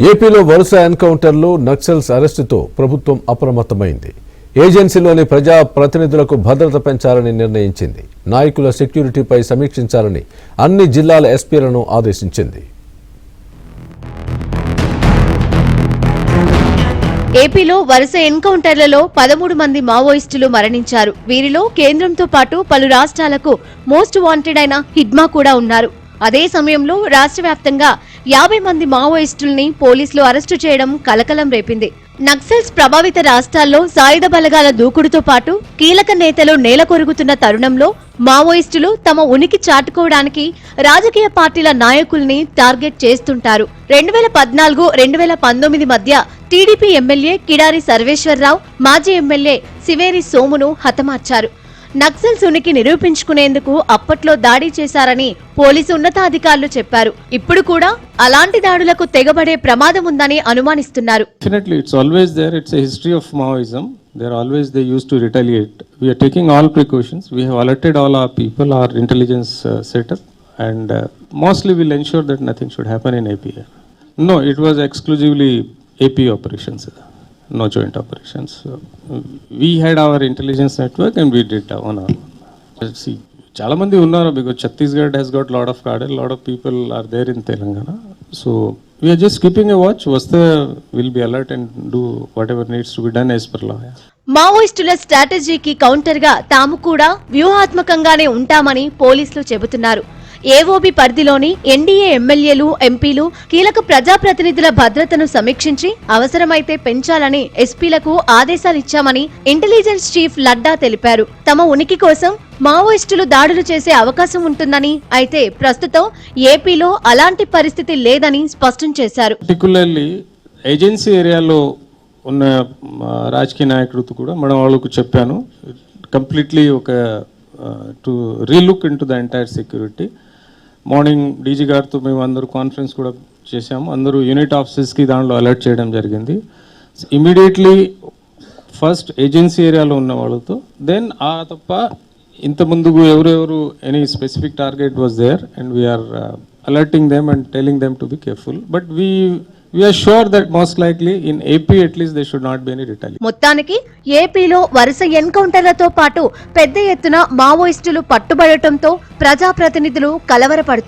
ఏపీలో వరుస ఎన్కౌంటర్లు, నక్సల్స్ అరెస్టుతో ప్రభుత్వం అప్రమత్తమైంది. ఏజెన్సీలోని ప్రజా ప్రతినిధులకు భద్రత పెంచాలని నిర్ణయించింది. నాయకుల సెక్యూరిటీపై సమీక్షించాలని అన్ని జిల్లాల ఎస్పీలను ఆదేశించింది. ఏపీలో వరుస ఎన్కౌంటర్లలో 13 మంది మావోయిస్టులు మరణించారు. వీరిలో కేంద్రంతో పాటు పలు రాష్ట్రాలకు మోస్ట్ వాంటెడ్ అయిన హిడ్మా కూడా ఉన్నారు. అదే సమయంలో రాష్ట్ర వ్యాప్తంగా 50 మంది మావోయిస్టుల్ని పోలీసులు అరెస్టు చేయడం కలకలం రేపింది. నక్సల్స్ ప్రభావిత రాష్ట్రాల్లో సాయుధ బలగాల దూకుడుతో పాటు కీలక నేతలు నేలకొరుగుతున్న తరుణంలో మావోయిస్టులు తమ ఉనికి చాటుకోవడానికి రాజకీయ పార్టీల నాయకుల్ని టార్గెట్ చేస్తుంటారు. 2014-2019 మధ్య టీడీపీ ఎమ్మెల్యే కిడారి సర్వేశ్వరరావు, మాజీ ఎమ్మెల్యే సివేరి సోమును హతమార్చారు. నక్సల్స్ ఉనికి నిరూపించుకునేందుకు అప్పట్లో దాడి చేశారని పోలీసు ఉన్నతాధికారులు చెప్పారు. ఇప్పుడు కూడా అలాంటి దాడులకు తెగబడే ప్రమాదం ఉందని అనుమానిస్తున్నారు. Definitely, it's always there. It's a history of Maoism. They used to retaliate. We are taking all precautions. We have alerted all our people, our intelligence setup, and mostly we'll ensure that nothing should happen in AP. No, it was exclusively AP operations. No joint operations. We had our intelligence network and we did on our own. See, చాలా మంది ఉన్నారు because Chhattisgarh has got lot of cadre, lot of people are there in Telangana. So we are just keeping a watch. Vaste will be alert and do whatever needs to be done as per law. మావోయిస్టుల స్ట్రాటజీకి counter గా తాము కూడా వ్యూహాత్మకంగానే ఉంటామని పోలీసులు చెబుతున్నారు. AOB పరిధిలోని NDA ఎమ్మెల్యేలు, ఎంపీలు, కీలక ప్రజాప్రతినిధుల భద్రతను సమీక్షించి అవసరమైతే పెంచాలని ఎస్పీలకు ఆదేశాలిచ్చామని ఇంటెలిజెన్స్ చీఫ్ లడ్డా తెలిపారు. తమ ఉనికి కోసం మావోయిస్టులు దాడులు చేసే అవకాశం ఉంటుందని, అయితే ప్రస్తుతం ఏపీలో అలాంటి పరిస్థితి లేదని స్పష్టం చేశారు. పర్టికులర్లీ ఏజెన్సీ ఏరియాలో ఉన్న రాజకీయ నాయకులతో కూడా మనం వాళ్ళకు చెప్పాను, కంప్లీట్లీ ఒక to relook in to the entire security. Morning DG గారితో మేము అందరూ కాన్ఫరెన్స్ కూడా చేశాము. అందరూ యూనిట్ ఆఫీసర్స్కి దాంట్లో అలర్ట్ చేయడం జరిగింది. ఇమీడియట్లీ ఫస్ట్ ఏజెన్సీ ఏరియాలో ఉన్న వాళ్ళతో, దెన్ ఆ తప్ప ఇంత ముందుకు ఎవరెవరు any specific target was there and we're alerting them and telling them to be careful. బట్ we are sure that most likely in AP at least there should not be any retaliation. మొత్తానికి ఏపీలో వరుస ఎన్కౌంటర్లతో పాటు పెద్ద ఎత్తున మావోయిస్టులు పట్టుబడటంతో ప్రజాప్రతినిధులు కలవరపడుతున్నారు.